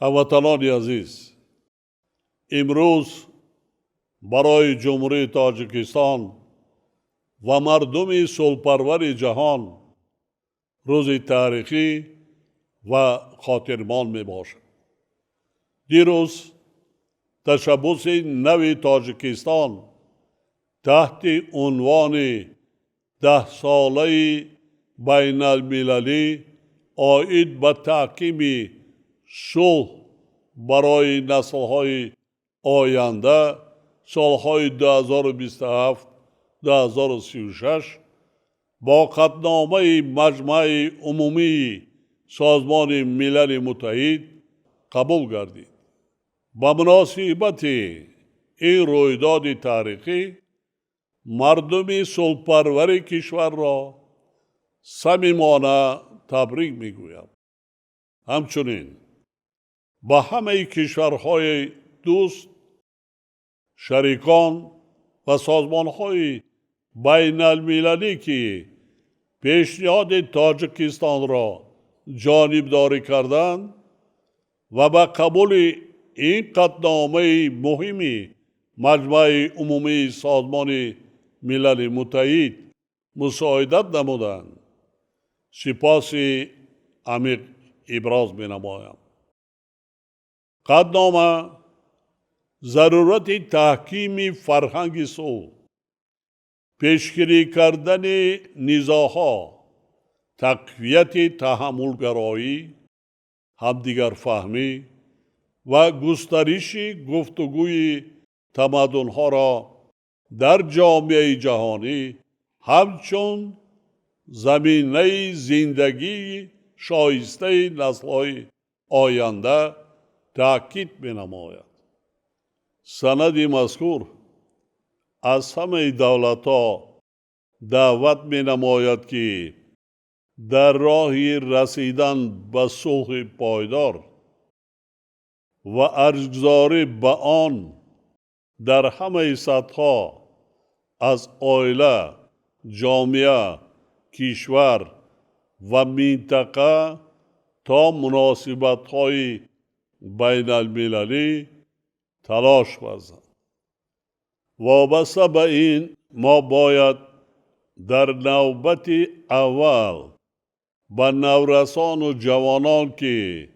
هموطنان عزیز، امروز برای جمهوری تاجیکستان و مردم صلح‌پرور جهان روز تاریخی و خاطرمان می باشد. دیروز تشبث نو تاجیکستان تحت عنوان 10 ساله بین المللی آید به تحکیم صلح برای نسل‌های آینده سالهای 2027-2036 با قطعنامه مجمع عمومی سازمان ملل متحد قبول گردید. به مناسبت این رویداد تاریخی مردم صلح‌پرور کشور را صمیمانه تبریک میگویم. همچنین به همه کشورهای دوست، شریکان و سازمانهای بین المللی که پیشنهاد تاجیکستان را جانبداری کردند و به قبول این قطعنامه مهمی مجمع عمومی سازمان ملل متحد مساعدت نمودند، سپاس عمیق ابراز می نمایم. قطعنامه ضرورت تحکیم فرهنگ صلح، پیشگیری کردن نزاع‌ها، تقویت تحملگرایی، همدیگر فهمی و گسترش گفتگوی تمدن‌ها را در جامعه جهانی همچون زمینه زندگی شایسته نسل‌های آینده تأکید می‌نماید. سند مذکور از همه دولت‌ها دعوت می‌نماید که در راه رسیدن به صلح پایدار و ارزگذاری به آن در همه سطح‌ها از عائله، جامعه، کشور و منطقه تا مناسبت‌های بین المللی تلاش ورزد. وابسته به این ما باید در نوبت اول به نورسان و جوانان که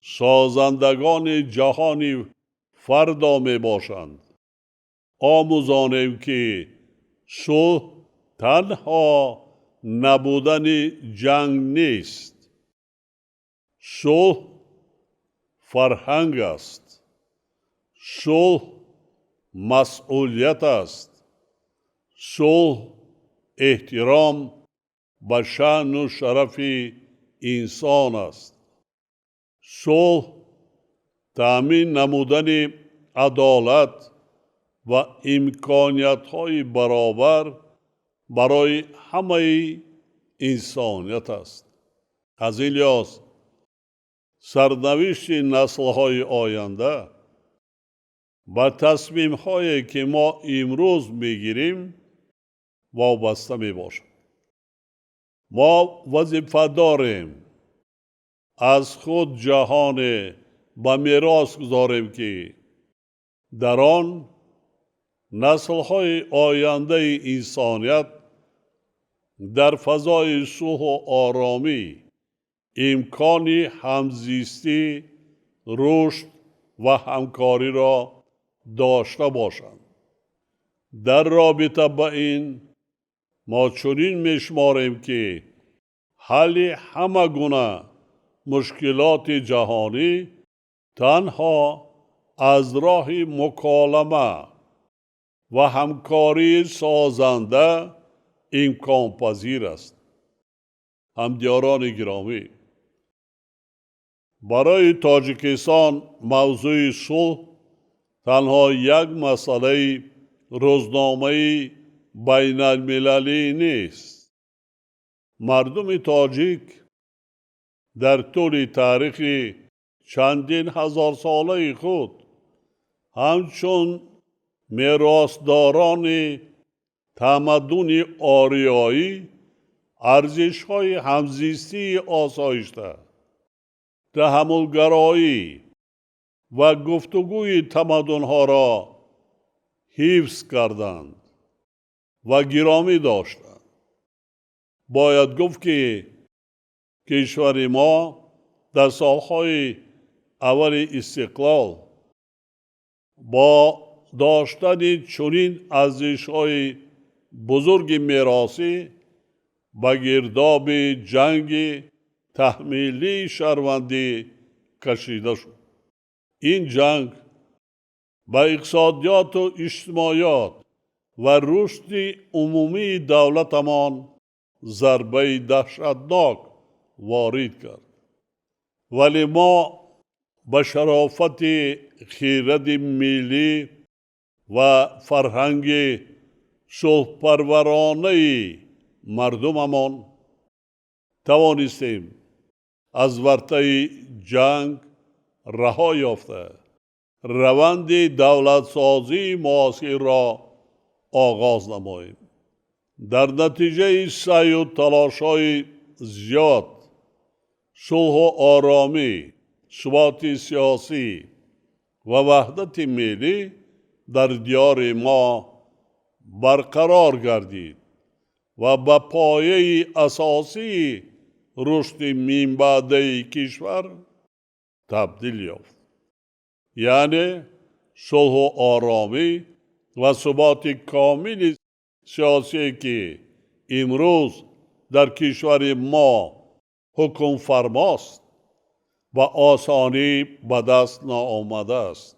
سازندگان جهان فردا می باشند آموزانیم که صلح تنها نبودن جنگ نیست. صلح فرهنگ است. صلح مسئولیت است. صلح احترام به شأن و شرف انسان است. صلح تأمین نمودن عدالت و امکانیت‌های برابر برای همه انسانیت است. از این لحاظ سرنوشت نسل‌های آینده به تصمیم‌هایی که ما امروز می‌گیریم وابسته می‌باشد. ما وظیفه داریم از خود جهان به میراث گذاریم که در آن نسل‌های آینده انسانیت در فضای صلح و آرامی امکان همزیستی، رشد و همکاری را داشته باشند. در رابطه با این ما چنین می‌شماریم که حل همه گونه مشکلات جهانی تنها از راه مکالمه و همکاری سازنده امکان پذیر است. همدیاران گرامی، برای تاجیکستان موضوع صلح تنها یک مسئله روزنامه‌ای بین المللی نیست. مردم تاجیک در طول تاریخ چندین هزار ساله خود همچون میراثداران تمدن آریایی ارزش‌های همزیستی آسایشته، تحملگرایی و گفتگوی تمدن‌ها را حفظ کردند و گرامی داشتند. باید گفت که کشور ما در سالهای اول استقلال با داشتن چنین ارزش‌های بزرگ میراثی به گرداب جنگ تحمیلی شهروندی کشیده شد. این جنگ به اقتصادیات و اجتماعیات و رشد عمومی دولتمان ضربه دهشتناک وارد کرد. ولی ما به شرافت خیرد ملی و فرهنگ صلح‌پرورانه مردممان توانستیم از ورطه جنگ رها یافته روند دولت سازی معاصر را آغاز نماییم. در نتیجه سعی و تلاش‌های زیاد، صلح و آرامی، ثبات سیاسی و وحدت ملی در دیار ما برقرار گردید و به پایه اساسی رشد مین‌بعده کشور تبدیل یافت. یعنی صلح و آرامی و ثبات کامل سیاسی که امروز در کشور ما حکم فرماست و آسانی به دست ناآمده است.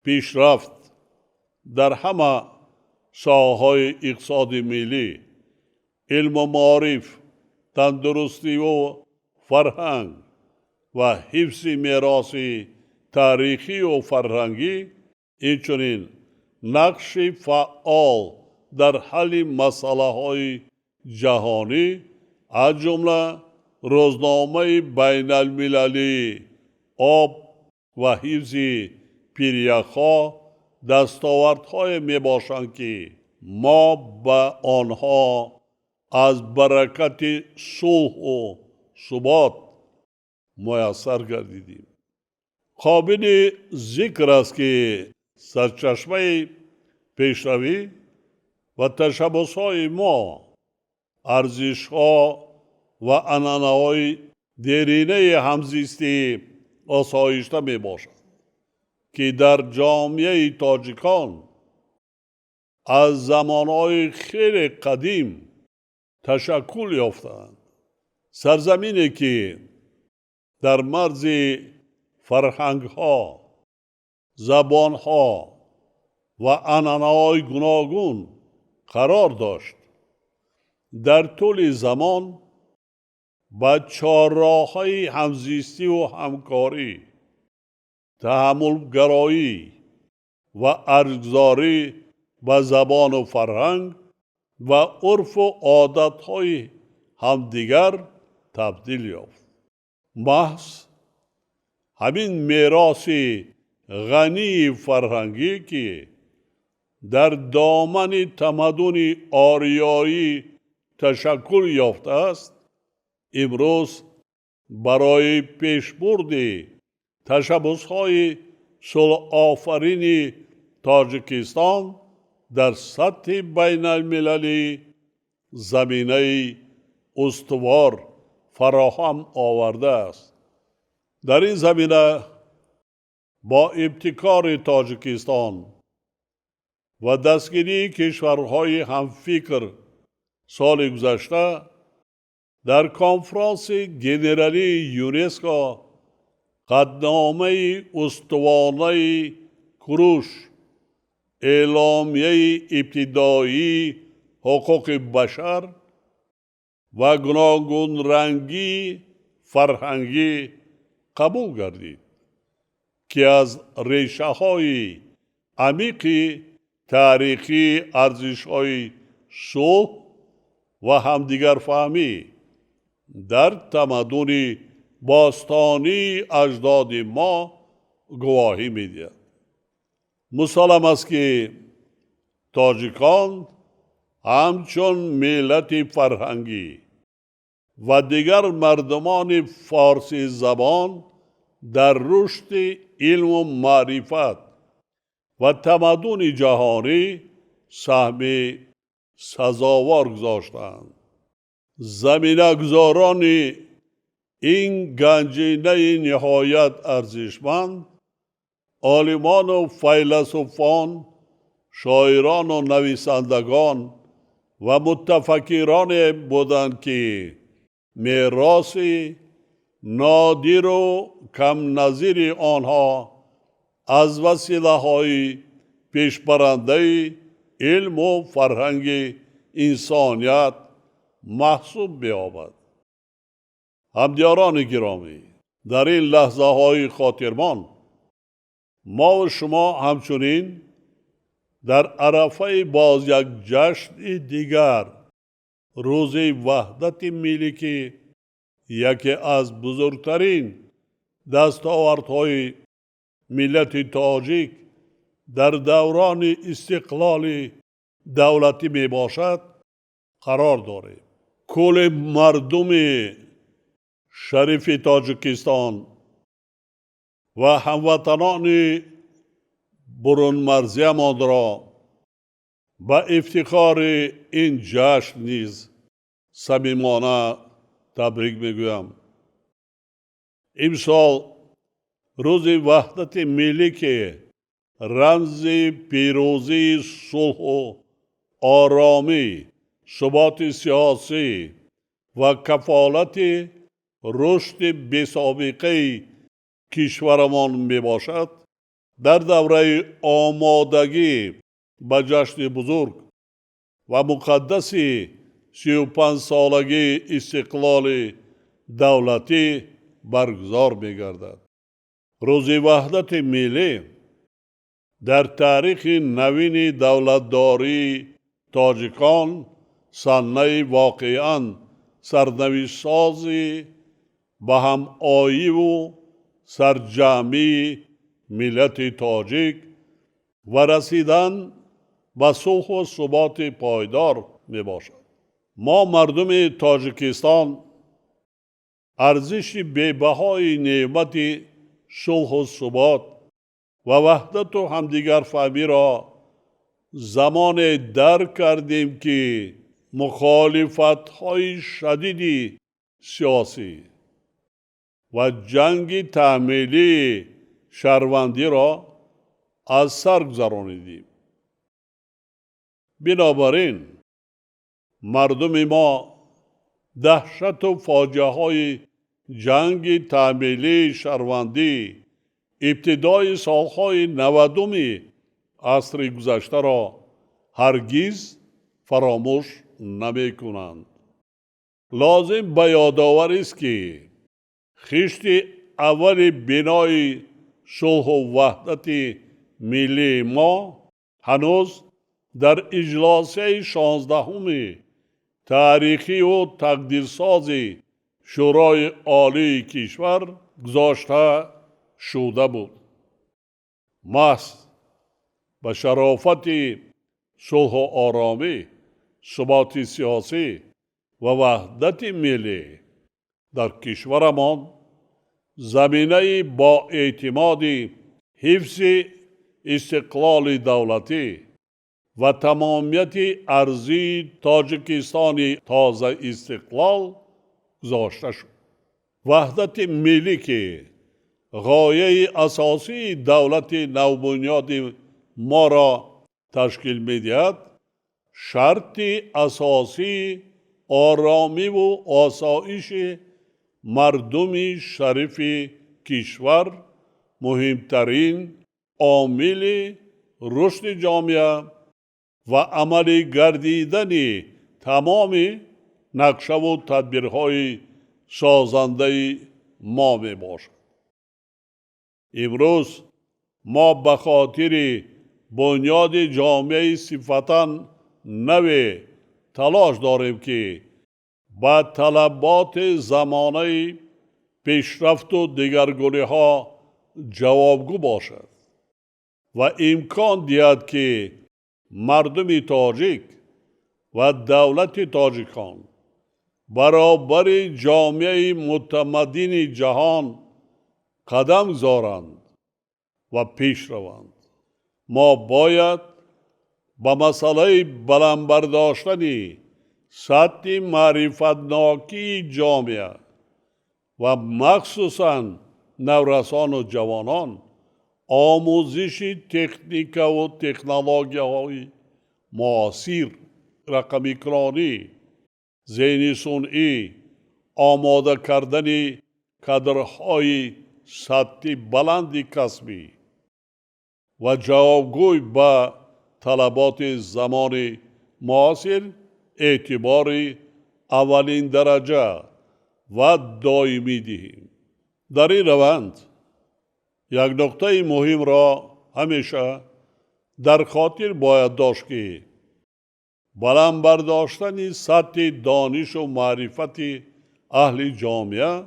پیشرفت در همه ساحه‌های اقتصاد ملی، علم و معارف، تندرستی و فرهنگ و حفظ میراث تاریخی و فرهنگی، اینچنین نقش فعال در حل مسائل جهانی از جمله روزنامه بین المللی آب و حفظ پیریخ‌ها دستاوردهای می باشند که ما به آنها از برکت صلح و ثبات میسر گردیدیم. قابل ذکر است که سرچشمه پیشروی و تشبس‌های ما ارزش‌ها و عنعنه‌های دیرینه همزیستی آسایشته می باشد که در جامعه تاجیکان از زمانهای خیلی قدیم تشکل یافتند. سرزمینی که در مرز فرهنگ‌ها، زبان‌ها و عنعنه‌های گوناگون قرار داشت. در طول زمان با چهارراه‌های همزیستی و همکاری، تحملگرایی و ارزش‌گذاری به زبان و فرهنگ و عرف و عادت‌های همدیگر تبدیل یافت. محض همین میراث غنی فرهنگی که در دامن تمدن آریایی تشکل یافته است، امروز برای پیشبرد تشبس‌های صلح آفرین تاجیکستان در سطح بین المللی زمینه استوار فراهم آورده است. در این زمینه با ابتکار تاجیکستان و دستگیری کشورهای همفکر سال گذشته در کنفرانس جنرالی یونسکو قطعنامه استوانه کروش، اعلامیه ابتدایی حقوق بشر و گوناگون رنگی فرهنگی قبول گردید که از ریشه های عمیق تاریخی ارزش‌های صلح و همدیگر فهمی در تمدن باستانی اجداد ما گواهی می‌دهد. مسلم است که تاجیکان همچون ملت فرهنگی و دیگر مردمان فارسی زبان در رشد علم و معرفت و تمدن جهانی سهم سزاوار گذاشتند. زمینه‌گذاران این گنجینه نهایت ارزشمند عالمان و فیلسوفان، شاعران و نویسندگان و متفکران بودند که میراث نادر و کم نظیر آنها از وسیله های پیشبرنده علم و فرهنگ انسانیت محسوب بیابد. همدیاران گرامی، در این لحظه های خاطرمان ما و شما همچنین در عرفه باز یک جشن دیگر، روز وحدت ملی که یکی از بزرگترین دستاوردهای ملت تاجیک در دوران استقلال دولتی می باشد قرار داریم. کل مردم شریف تاجیکستان و هموطنان برون مرزیمان را با افتخار این جشن نیز صمیمانه تبریک میگویم. امسال روز وحدت ملی که رمز پیروزی، صلح و آرامی، ثبات سیاسی و کفالت رشد بی‌سابقه کشورمان می باشد، در دوره آمادگی به جشن بزرگ و مقدس 35 سالگی استقلال دولتی برگزار می گردد. روز وحدت ملی در تاریخ نوین دولتداری تاجیکان صحنه واقعاً سرنوشت سازی به هم آیی و سرجمی ملت تاجیک و رسیدن به صلح و ثبات پایدار می باشد. ما مردم تاجیکستان ارزش بی‌بهای نعمت صلح و ثبات و وحدت و همدیگر فهمی را زمان درک کردیم که مخالفت‌های شدید سیاسی و جنگ تحمیلی شهروندی را از سر گذرانیدیم. بنابراین مردم ما دهشت و فاجعه های جنگ تحمیلی شهروندی ابتدای سالهای 90 عصر گذشته را هرگز فراموش نمی کنند. لازم به یادآوری است که خشت اول بنای صلح و وحدت ملی ما هنوز در اجلاس 16 تاریخی و تقدیرساز شورای عالی کشور گذاشته شده بود. محض به شرافت صلح و آرامی، ثبات سیاسی و وحدت ملی در کشورمان زمینه با اعتماد حفظ استقلال دولتی و تمامیت ارضی تاجیکستان تازه استقلال گذاشته شد. وحدت ملی که غایه اساسی دولت نوبنیاد ما را تشکیل می‌دهد، شرط اساسی آرامی و آسایش مردم شریف کشور، مهمترین عامل رشد جامعه و عملی گردیدن تمام نقشه و تدبیرهای سازنده ما می باشد. امروز ما به خاطر بنیاد جامعه صفتاً نو تلاش داریم که با طلبات زمانه پیشرفت و دگرگونی ها جوابگو باشد و امکان دهد که مردم تاجیک و دولت تاجیکان برابر جامعه متمدن جهان قدم گذارند و پیش روند. ما باید با مسئله بلند برداشتن سطح معرفتناکی جامعه و مخصوصاً نورسان و جوانان آموزش تکنیک و تکنولوژی های معاصر، رقمی‌گرانی، ذهن صنعی، آماده کردن کادرهای سطح بلند کسبی و جوابگوی به طلبات زمان معاصر اعتبار اولین درجه و دائمی دهیم. در این روند یک نکته مهم را همیشه در خاطر باید داشت که بلند برداشتن سطح دانش و معرفت اهل جامعه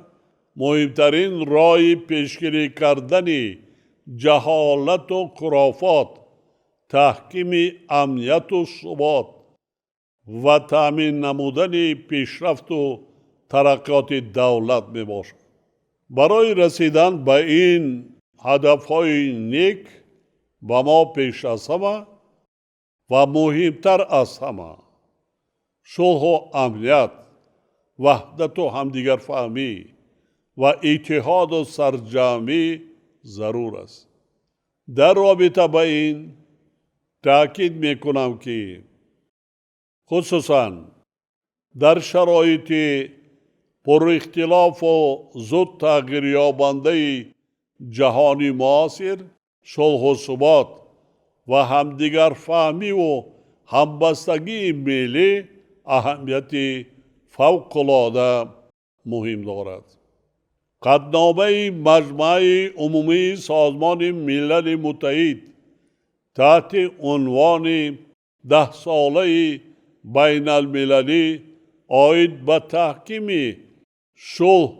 مهمترین راه پیشگیری کردن جهالت و خرافات، تحکیم امنیت و ثبات و تأمین نمودن پیشرفت و ترقیات دولت می باشد. برای رسیدن به این هدفهای نیک با ما پیش از همه و مهمتر از همه صلح و امنیت، وحدت و همدیگر فهمی و اتحاد و سرجمی ضرور است. در رابطه با این تأکید می کنم که خصوصاً در شرایط پر اختلاف و زود تغییر یابنده جهانی معاصر صلح و ثبات و همدیگر فهمی و همبستگی ملی اهمیت فوق‌العاده مهم دارد. قطعنامه مجمع عمومی سازمان ملل متحد تحت عنوان 10 ساله بین المللی آید به تحکیم صلح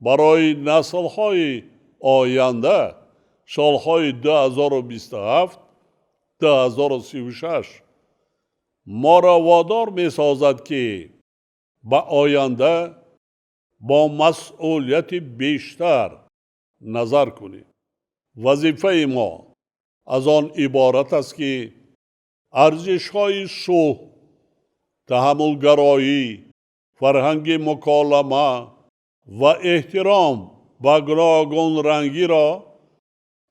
برای نسل‌های آینده سالهای 2027 2036 ما را وادار می سازد که به آینده با مسئولیت بیشتر نظر کنیم. وظیفه ما از آن عبارت است که ارزش‌های صلح، تحملگرایی، فرهنگ مکالمه و احترام به گوناگون رنگی را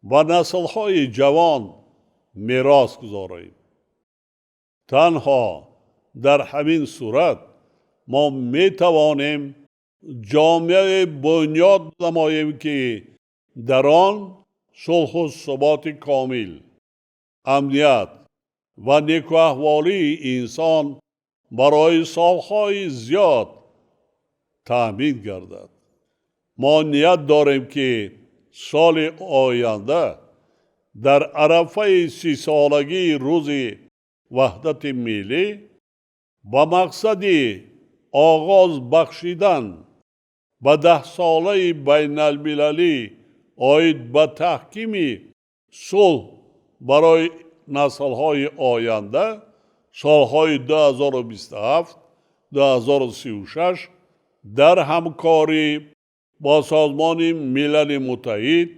به نسل‌های جوان میراث گذاریم. تنها در همین صورت ما می توانیم جامعه بنیاد نماییم که در آن صلح و ثبات کامل، امنیت و نیک احوالی انسان برای سالهای زیاد تأمین گردد. ما نیت داریم که سال آینده در عرفه 30 سالگی روز وحدت ملی با مقصد آغاز بخشیدن به 10 ساله بین المللی آید به تحکیم صلح برای نسل‌های آینده سالهای 2027 2036 در همکاری با سازمان ملل متحد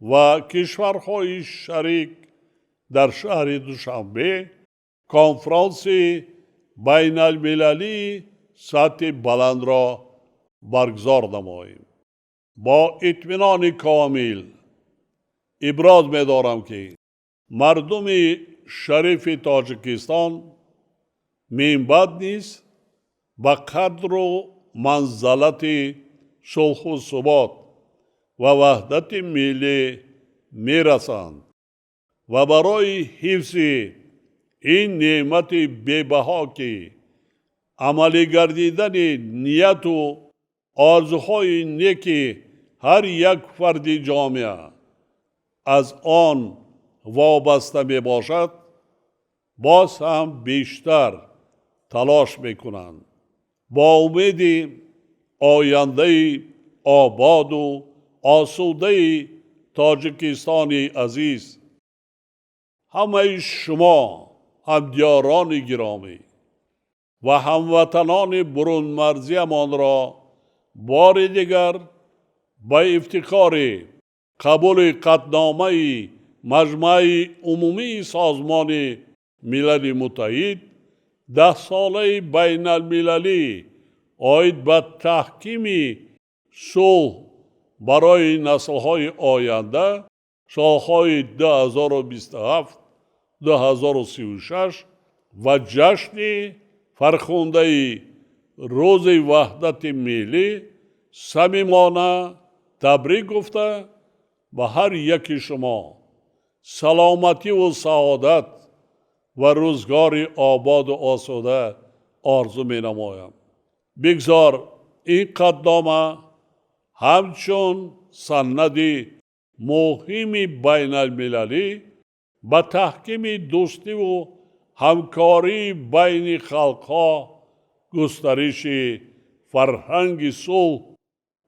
و کشورهای شریک در شهر دوشنبه کنفرانس بین المللی سطح بلند را برگزار نماییم. با اطمینان کامل ابراز می دارم که مردم شریف تاجیکستان من بعد نیز به قدر و منزلت صلح و ثبات و وحدت ملی می رسند و برای حفظ این نعمت بی‌بها که عملی گردیدن نیت و آرزوهای نیک هر یک فرد جامعه از آن وابسته می باشد باز هم بیشتر تلاش می کنند. با امید آینده آباد و آسوده تاجیکستان عزیز همه شما همدیاران گرامی و هموطنان برون مرزیمان را بار دیگر با افتخار قبول قطعنامه مجمع عمومی سازمان ملل متحد 10 ساله بین المللی آید به تحکیم صلح برای نسل‌های آینده سالهای 2027 2036 و جشن فرخنده روز وحدت ملی صمیمانه تبریک گفته و هر یک شما سلامتی و سعادت و روزگار آباد و آسوده آرزو می نمایم. بگذار این قدنامه همچون سند مهم بین المللی به تحکیم دوستی و همکاری بین خلقها، گسترش فرهنگ صلح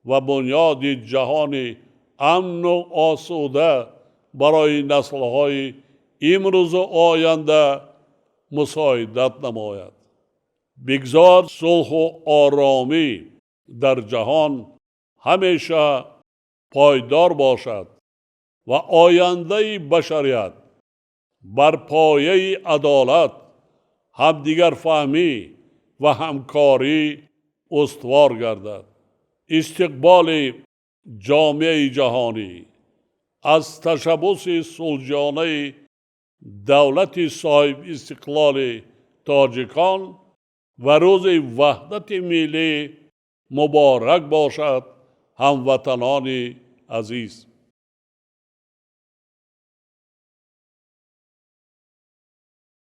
و بنیاد جهان امن و آسوده برای نسل‌های امروز و آینده مساعدت نماید. بگذار صلح و آرامی در جهان همیشه پایدار باشد و آینده بشریت بر پایه عدالت، همدیگر فهمی و همکاری استوار گردد. استقبال جامعه جهانی از تشبث صلحجویانه دولت صاحب استقلال تاجیکان و روز وحدت ملی مبارک باشد. هموطنان عزیز،